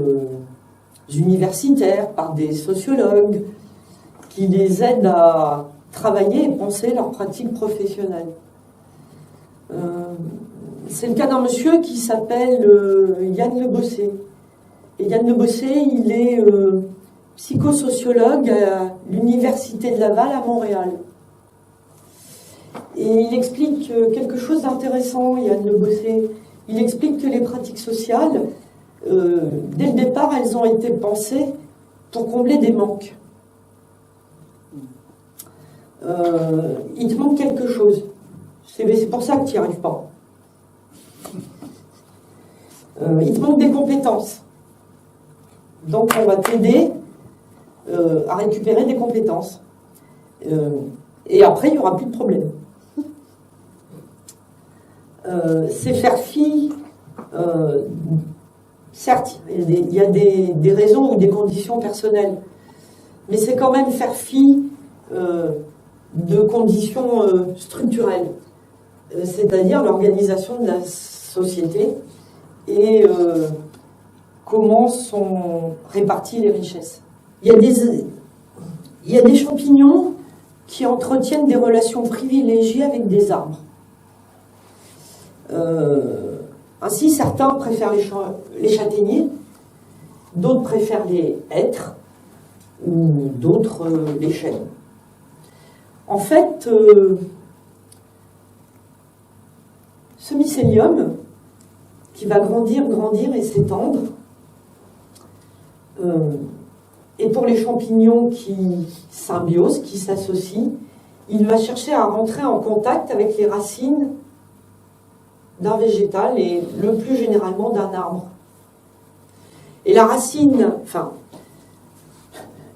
universitaires, par des sociologues, qui les aident à travailler et penser leur pratique professionnelle. C'est le cas d'un monsieur qui s'appelle Yann Le Bossé. Et Yann Le Bossé, il est psychosociologue à l'Université de Laval à Montréal. Et il explique quelque chose d'intéressant, Yann Le Bossé. Il explique que les pratiques sociales, dès le départ, elles ont été pensées pour combler des manques. Il te manque quelque chose. C'est pour ça que tu n'y arrives pas. Il te manque des compétences. Donc on va t'aider à récupérer des compétences. Et après, il n'y aura plus de problème. C'est faire fi, certes, il y a des raisons ou des conditions personnelles, mais c'est quand même faire fi de conditions structurelles, c'est-à-dire l'organisation de la société et comment sont réparties les richesses. Il y a des champignons qui entretiennent des relations privilégiées avec des arbres. Ainsi, certains préfèrent les châtaigniers, d'autres préfèrent les hêtres, ou d'autres les chênes. En fait, ce mycélium, qui va grandir et s'étendre, et pour les champignons qui symbiosent, qui s'associent, il va chercher à rentrer en contact avec les racines d'un végétal et le plus généralement d'un arbre. Et la racine,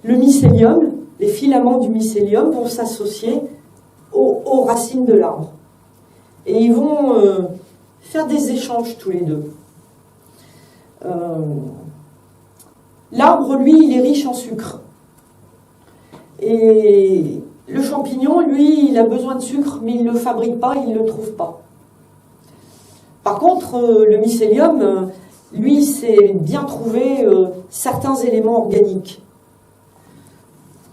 le mycélium, les filaments du mycélium vont s'associer aux racines de l'arbre. Et ils vont faire des échanges tous les deux. L'arbre, lui, il est riche en sucre. Et le champignon, lui, il a besoin de sucre, mais il ne le fabrique pas, il ne le trouve pas. Par contre, le mycélium, lui, sait bien trouver certains éléments organiques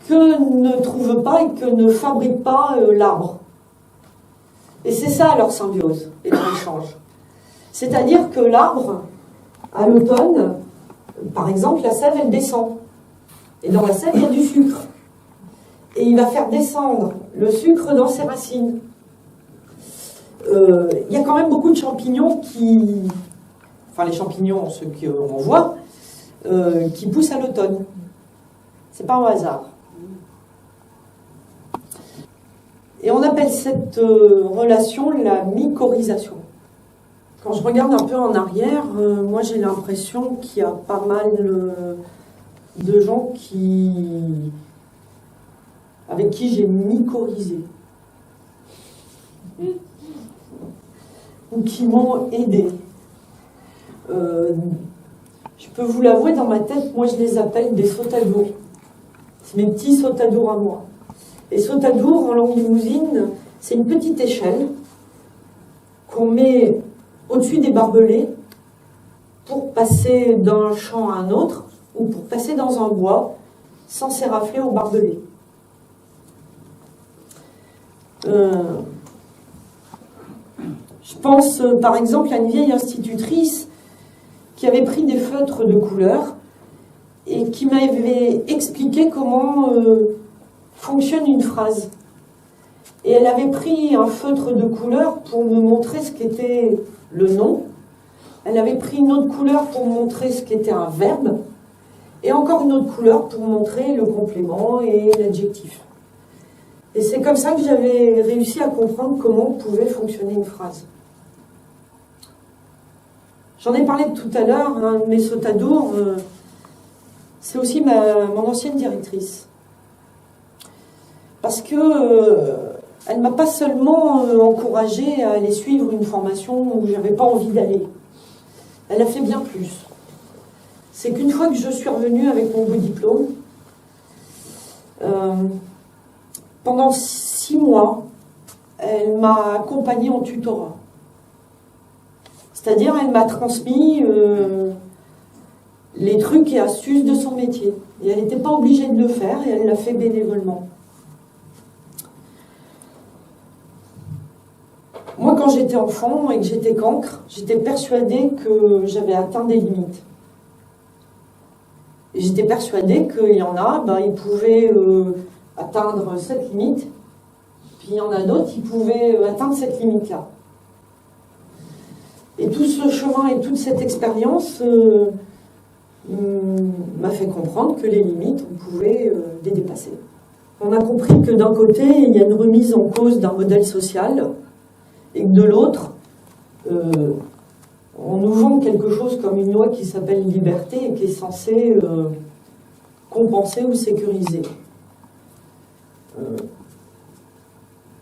que ne trouve pas et que ne fabrique pas l'arbre. Et c'est ça leur symbiose et leur échange. C'est-à-dire que l'arbre, à l'automne, par exemple, la sève, elle descend. Et dans la sève, il y a du sucre. Et il va faire descendre le sucre dans ses racines. Il y a quand même beaucoup de champignons qui... Enfin, les champignons, ceux qu'on voit, qui poussent à l'automne. C'est pas un hasard. Et on appelle cette relation la mycorhisation. Quand je regarde un peu en arrière, moi j'ai l'impression qu'il y a pas mal de gens avec qui j'ai mycorhisé. Ou qui m'ont aidé. Je peux vous l'avouer, dans ma tête, moi je les appelle des sautadours. C'est mes petits sautadours à moi. Et sautadour, en langue limousine, c'est une petite échelle qu'on met au-dessus des barbelés pour passer d'un champ à un autre ou pour passer dans un bois sans s'érafler au barbelé. Je pense par exemple à une vieille institutrice qui avait pris des feutres de couleur et qui m'avait expliqué comment fonctionne une phrase. Et elle avait pris un feutre de couleur pour me montrer ce qu'était le nom. Elle avait pris une autre couleur pour montrer ce qu'était un verbe. Et encore une autre couleur pour montrer le complément et l'adjectif. Et c'est comme ça que j'avais réussi à comprendre comment pouvait fonctionner une phrase. J'en ai parlé tout à l'heure, hein, mes sautadours, c'est aussi mon ancienne directrice. Parce que elle ne m'a pas seulement encouragée à aller suivre une formation où je n'avais pas envie d'aller. Elle a fait bien plus. C'est qu'une fois que je suis revenue avec mon beau diplôme, pendant 6 mois, elle m'a accompagnée en tutorat. C'est-à-dire, elle m'a transmis les trucs et astuces de son métier. Et elle n'était pas obligée de le faire et elle l'a fait bénévolement. Moi, quand j'étais enfant et que j'étais cancre, j'étais persuadée que j'avais atteint des limites. Et j'étais persuadée qu'il y en a, ils pouvaient atteindre cette limite, puis il y en a d'autres qui pouvaient atteindre cette limite-là. Et tout ce chemin et toute cette expérience m'a fait comprendre que les limites, on pouvait les dépasser. On a compris que d'un côté, il y a une remise en cause d'un modèle social, et que de l'autre, on nous vend quelque chose comme une loi qui s'appelle liberté et qui est censée compenser ou sécuriser.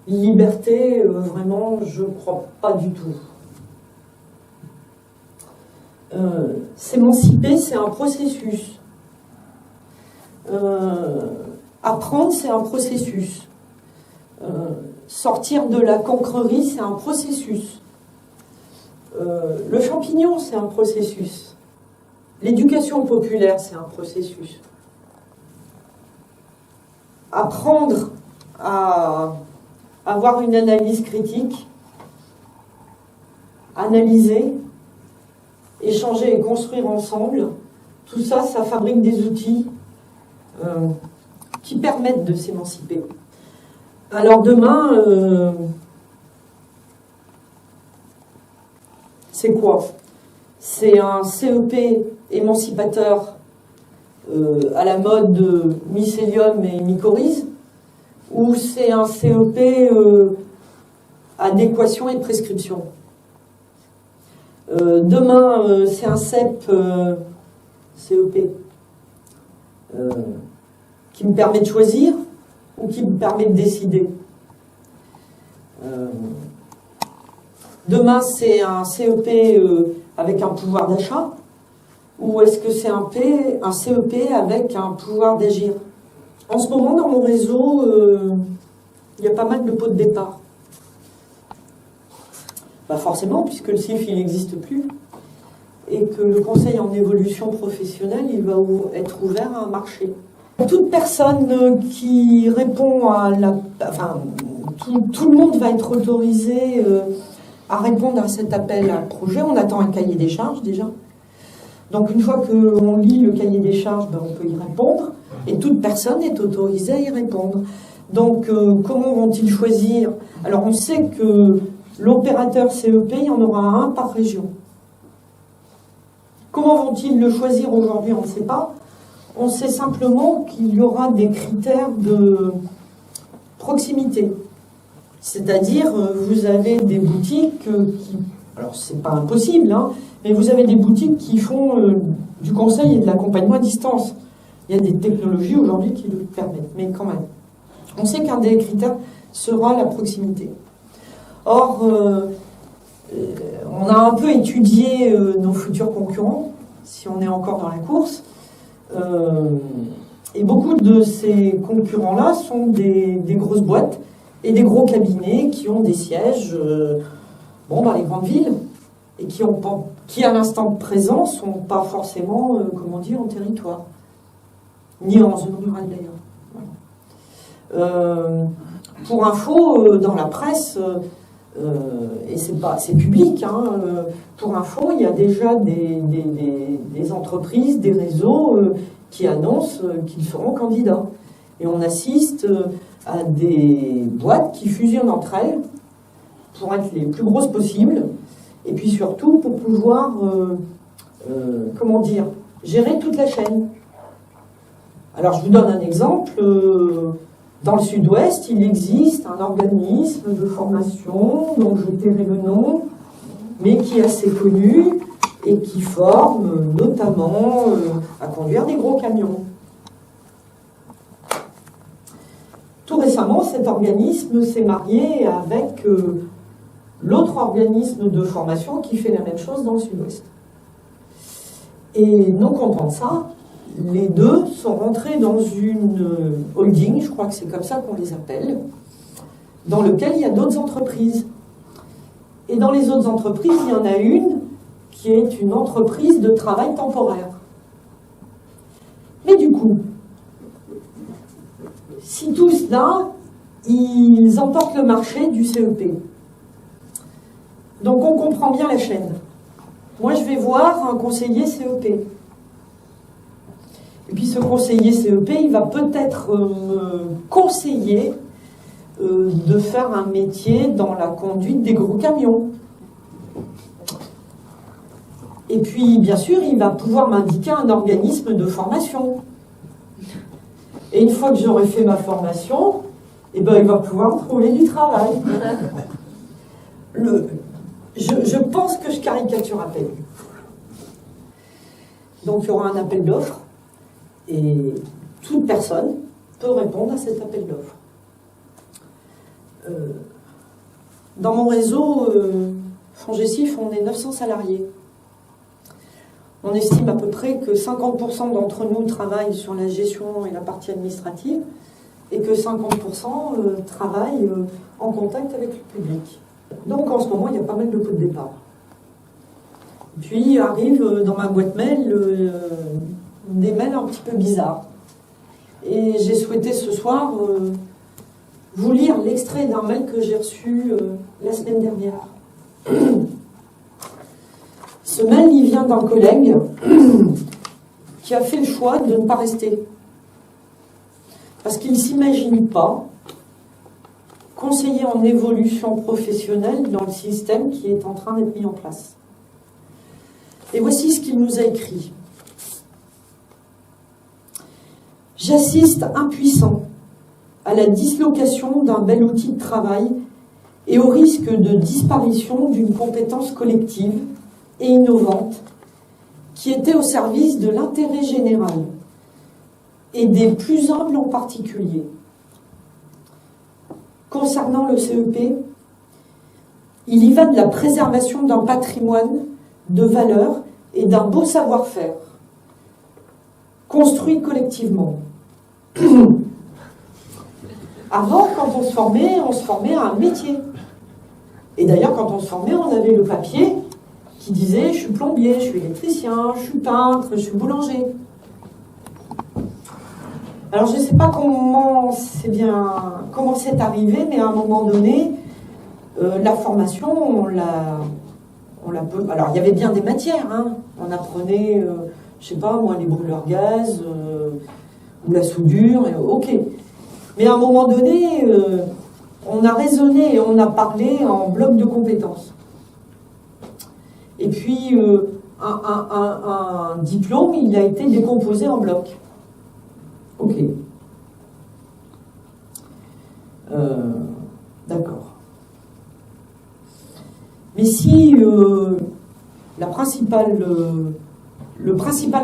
Liberté, vraiment, je ne crois pas du tout. S'émanciper, c'est un processus. Apprendre, c'est un processus. Sortir de la cancrerie, c'est un processus. Le champignon, c'est un processus. L'éducation populaire, c'est un processus. Apprendre à avoir une analyse critique, analyser, échanger et construire ensemble, tout ça, ça fabrique des outils qui permettent de s'émanciper. Alors demain, c'est quoi? C'est un CEP émancipateur à la mode de mycélium et mycorhize, ou c'est un CEP adéquation et prescription? Demain, c'est un CEP qui me permet de choisir ou qui me permet de décider. Demain, c'est un CEP avec un pouvoir d'achat, ou est-ce que c'est un CEP avec un pouvoir d'agir? En ce moment, dans mon réseau, il y a pas mal de pots de départ. Pas forcément, puisque le CIF, il n'existe plus, et que le conseil en évolution professionnelle, il va être ouvert à un marché. Toute personne qui répond à la... Enfin, tout le monde va être autorisé à répondre à cet appel à projet. On attend un cahier des charges, déjà. Donc, une fois qu'on lit le cahier des charges, ben, on peut y répondre, et toute personne est autorisée à y répondre. Donc, comment vont-ils choisir? Alors, on sait que l'opérateur CEP, il y en aura un par région. Comment vont-ils le choisir aujourd'hui? On ne sait pas. On sait simplement qu'il y aura des critères de proximité. C'est-à-dire, vous avez des boutiques qui... Alors, c'est pas impossible, hein, mais vous avez des boutiques qui font du conseil et de l'accompagnement à distance. Il y a des technologies aujourd'hui qui le permettent, mais quand même. On sait qu'un des critères sera la proximité. Or, on a un peu étudié nos futurs concurrents, si on est encore dans la course, et beaucoup de ces concurrents-là sont des grosses boîtes et des gros cabinets qui ont des sièges dans les grandes villes et qui à l'instant présent, sont pas forcément, en territoire, ni en zone rurale d'ailleurs. Pour info, dans la presse, et c'est public, hein, pour info, il y a déjà des entreprises, des réseaux qui annoncent qu'ils seront candidats. Et on assiste à des boîtes qui fusionnent entre elles pour être les plus grosses possibles, et puis surtout pour pouvoir, gérer toute la chaîne. Alors je vous donne un exemple. Dans le sud-ouest, il existe un organisme de formation dont je tairai le nom, mais qui est assez connu et qui forme notamment à conduire des gros camions. Tout récemment, cet organisme s'est marié avec l'autre organisme de formation qui fait la même chose dans le sud-ouest. Et non content de ça, les deux sont rentrés dans une holding, je crois que c'est comme ça qu'on les appelle, dans lequel il y a d'autres entreprises. Et dans les autres entreprises, il y en a une qui est une entreprise de travail temporaire. Mais du coup, si tous là, ils emportent le marché du CEP. Donc on comprend bien la chaîne. Moi, je vais voir un conseiller CEP. Et puis ce conseiller CEP, il va peut-être me conseiller de faire un métier dans la conduite des gros camions. Et puis, bien sûr, il va pouvoir m'indiquer un organisme de formation. Et une fois que j'aurai fait ma formation, il va pouvoir me trouver du travail. Je pense que je caricature à peine. Donc il y aura un appel d'offres. Et toute personne peut répondre à cet appel d'offres. Dans mon réseau, Fongecif, on est 900 salariés. On estime à peu près que 50% d'entre nous travaillent sur la gestion et la partie administrative et que 50% travaillent en contact avec le public. Donc en ce moment, il y a pas mal de pots de départ. Puis arrive dans ma boîte mail des mails un petit peu bizarres. Et j'ai souhaité ce soir vous lire l'extrait d'un mail que j'ai reçu la semaine dernière. Ce mail, il vient d'un collègue qui a fait le choix de ne pas rester. Parce qu'il ne s'imagine pas conseiller en évolution professionnelle dans le système qui est en train d'être mis en place. Et voici ce qu'il nous a écrit. J'assiste impuissant à la dislocation d'un bel outil de travail et au risque de disparition d'une compétence collective et innovante qui était au service de l'intérêt général et des plus humbles en particulier. Concernant le CEP, Il y va de la préservation d'un patrimoine de valeurs et d'un beau savoir-faire, construit collectivement. Avant, quand on se formait à un métier. Et d'ailleurs, quand on se formait, on avait le papier qui disait « je suis plombier, je suis électricien, je suis peintre, je suis boulanger ». Alors, je ne sais pas comment c'est arrivé, mais à un moment donné, la formation, on l'a alors, il y avait bien des matières, hein. On apprenait, je sais pas, moi, les brûleurs gaz, ou la soudure, ok. Mais à un moment donné, on a raisonné et on a parlé en bloc de compétences. Et puis, un diplôme, il a été décomposé en blocs. Ok. D'accord. Mais si le principal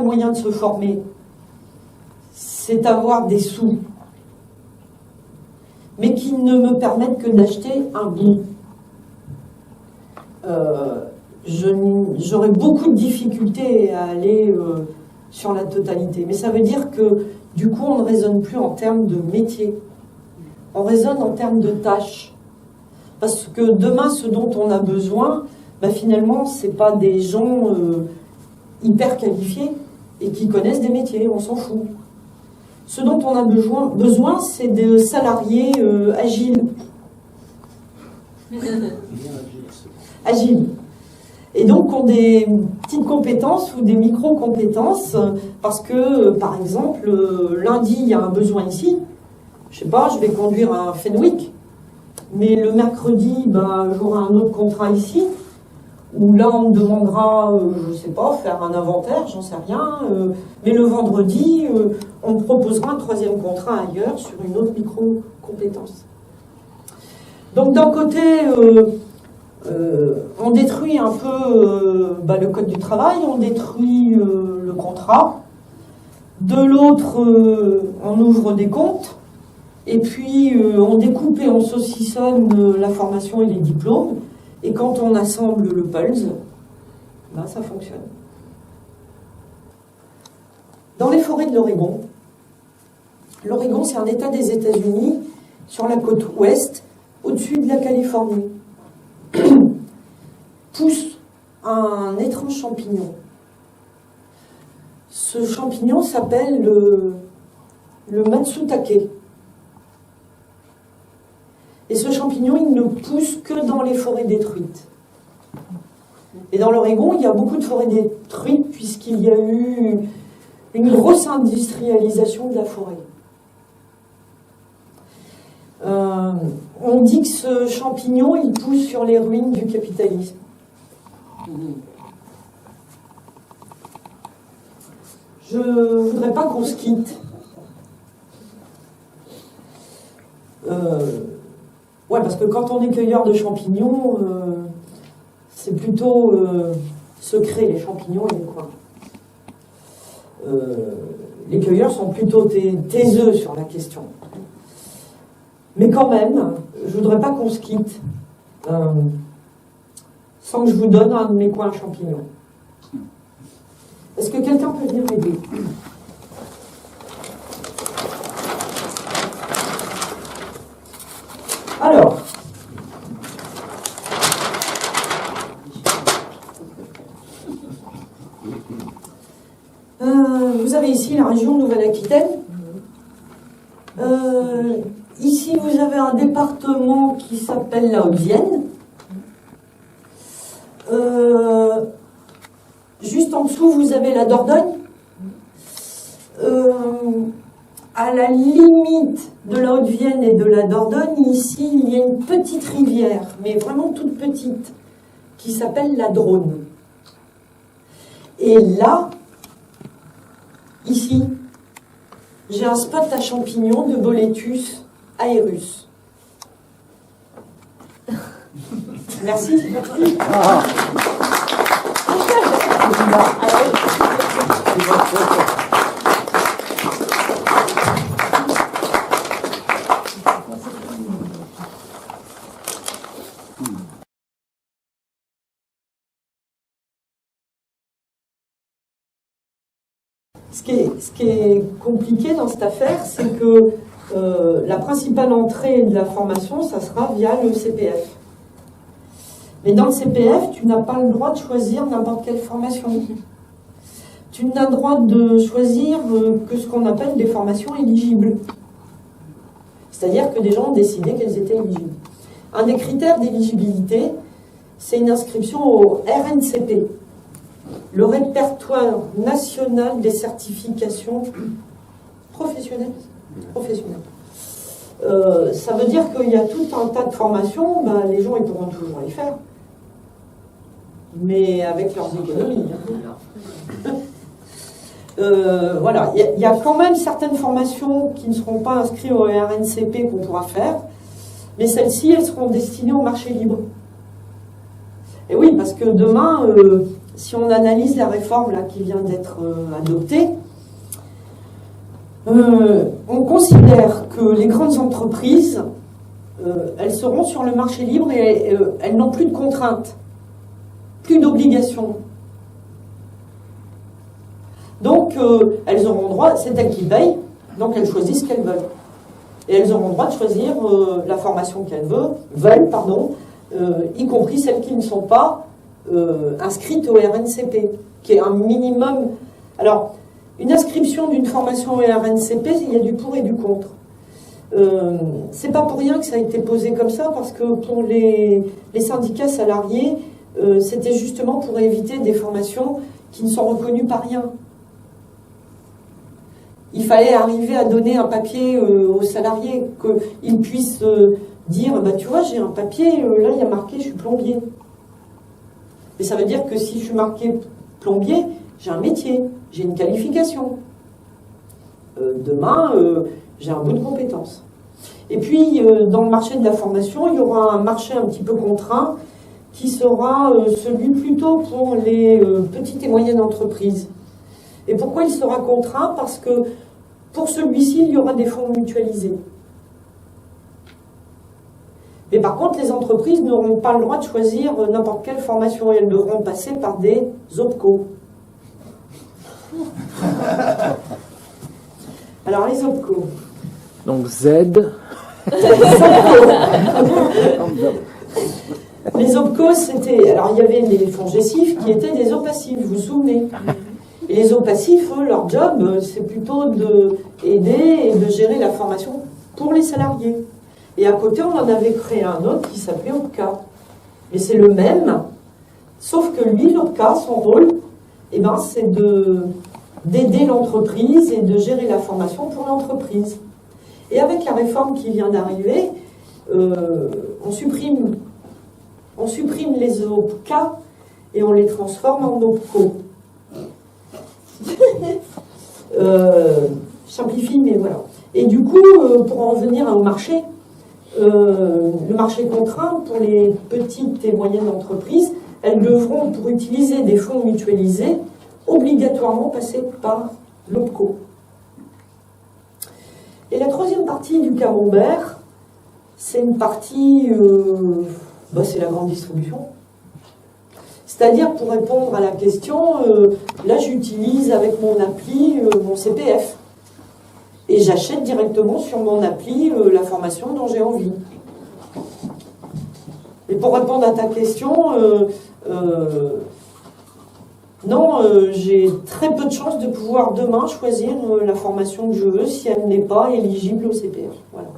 moyen de se former, c'est d'avoir des sous, mais qui ne me permettent que d'acheter un bout, j'aurais beaucoup de difficultés à aller sur la totalité. Mais ça veut dire que, du coup, on ne raisonne plus en termes de métier. On raisonne en termes de tâches. Parce que demain, ce dont on a besoin, finalement, ce n'est pas des gens hyper qualifiés et qui connaissent des métiers, on s'en fout. Ce dont on a besoin, c'est de salariés agiles. Agiles. Et donc, ont des petites compétences ou des micro-compétences, parce que, par exemple, lundi, il y a un besoin ici. Je sais pas, je vais conduire un Fenwick. Mais le mercredi, j'aurai un autre contrat ici, où là, on me demandera, je ne sais pas, faire un inventaire, j'en sais rien. Mais le vendredi, on me proposera un troisième contrat ailleurs sur une autre micro-compétence. Donc, d'un côté, on détruit un peu le code du travail, on détruit le contrat. De l'autre, on ouvre des comptes. Et puis, on découpe et on saucissonne la formation et les diplômes. Et quand on assemble le puzzle, ça fonctionne. Dans les forêts de l'Oregon, l'Oregon, c'est un État des États-Unis sur la côte ouest, au-dessus de la Californie, pousse un étrange champignon. Ce champignon s'appelle le matsutake. Et ce champignon, il ne pousse que dans les forêts détruites. Et dans l'Oregon, il y a beaucoup de forêts détruites puisqu'il y a eu une grosse industrialisation de la forêt. On dit que ce champignon, il pousse sur les ruines du capitalisme. Je ne voudrais pas qu'on se quitte. Ouais, parce que quand on est cueilleur de champignons, c'est plutôt secret, les champignons et les coins. Les cueilleurs sont plutôt taiseux sur la question. Mais quand même, je ne voudrais pas qu'on se quitte sans que je vous donne un de mes coins champignons. Est-ce que quelqu'un peut venir m'aider ? Alors, vous avez ici la région Nouvelle-Aquitaine. Ici, vous avez un département qui s'appelle la Haute-Vienne. Juste en dessous, vous avez la Dordogne. À la limite de la Haute-Vienne et de la Dordogne, ici, il y a une petite rivière, mais vraiment toute petite, qui s'appelle la Dronne. Et là, ici, j'ai un spot à champignons de Boletus aerus. Merci. Ce qui est compliqué dans cette affaire, c'est que la principale entrée de la formation, ça sera via le CPF. Mais dans le CPF, tu n'as pas le droit de choisir n'importe quelle formation. Tu n'as le droit de choisir que ce qu'on appelle des formations éligibles. C'est-à-dire que des gens ont décidé qu'elles étaient éligibles. Un des critères d'éligibilité, c'est une inscription au RNCP, le répertoire national des certifications professionnelles. Ça veut dire qu'il y a tout un tas de formations, les gens ils pourront toujours les faire, mais avec leurs économies. Voilà, il y a quand même certaines formations qui ne seront pas inscrites au RNCP qu'on pourra faire, mais celles-ci, elles seront destinées au marché libre. Et oui, parce que demain, si on analyse la réforme là, qui vient d'être adoptée, on considère que les grandes entreprises, elles seront sur le marché libre et elles n'ont plus de contraintes, plus d'obligations. Donc, elles auront droit, c'est elles qui payent, donc elles choisissent ce qu'elles veulent. Et elles auront droit de choisir la formation qu'elles veulent, y compris celles qui ne sont pas inscrites au RNCP, qui est un minimum. Alors, une inscription d'une formation au RNCP, il y a du pour et du contre. C'est pas pour rien que ça a été posé comme ça, parce que pour les syndicats salariés, c'était justement pour éviter des formations qui ne sont reconnues par rien. Il fallait arriver à donner un papier aux salariés, qu'ils puissent dire, tu vois, j'ai un papier, là il y a marqué, je suis plombier. Mais ça veut dire que si je suis marqué plombier, j'ai un métier, j'ai une qualification. Demain, j'ai un bout de compétences. Et puis, dans le marché de la formation, il y aura un marché un petit peu contraint qui sera celui plutôt pour les petites et moyennes entreprises. Et pourquoi il sera contraint? Parce que pour celui-ci, il y aura des fonds mutualisés. Mais par contre, les entreprises n'auront pas le droit de choisir n'importe quelle formation. Elles devront passer par des OPCO. Alors, les OPCO. Donc, Z. Les OPCO, c'était... Alors, il y avait les fonds GESIF qui étaient des OPACIF, vous vous souvenez? Et les OPACIF, eux, leur job, c'est plutôt d'aider et de gérer la formation pour les salariés. Et à côté, on en avait créé un autre qui s'appelait OPCA. Mais c'est le même, sauf que lui, l'OPCA, son rôle, c'est d'aider l'entreprise et de gérer la formation pour l'entreprise. Et avec la réforme qui vient d'arriver, on supprime les OPCA et on les transforme en OPCO. Simplifie, mais voilà. Et du coup, pour en revenir au marché, le marché contraint pour les petites et moyennes entreprises, elles devront, pour utiliser des fonds mutualisés, obligatoirement passer par l'OPCO. Et la troisième partie du camembert, c'est une partie, c'est la grande distribution. C'est-à-dire, pour répondre à la question, là j'utilise avec mon appli mon CPF. Et j'achète directement sur mon appli la formation dont j'ai envie. Et pour répondre à ta question, non, j'ai très peu de chances de pouvoir demain choisir la formation que je veux si elle n'est pas éligible au CPF. Voilà.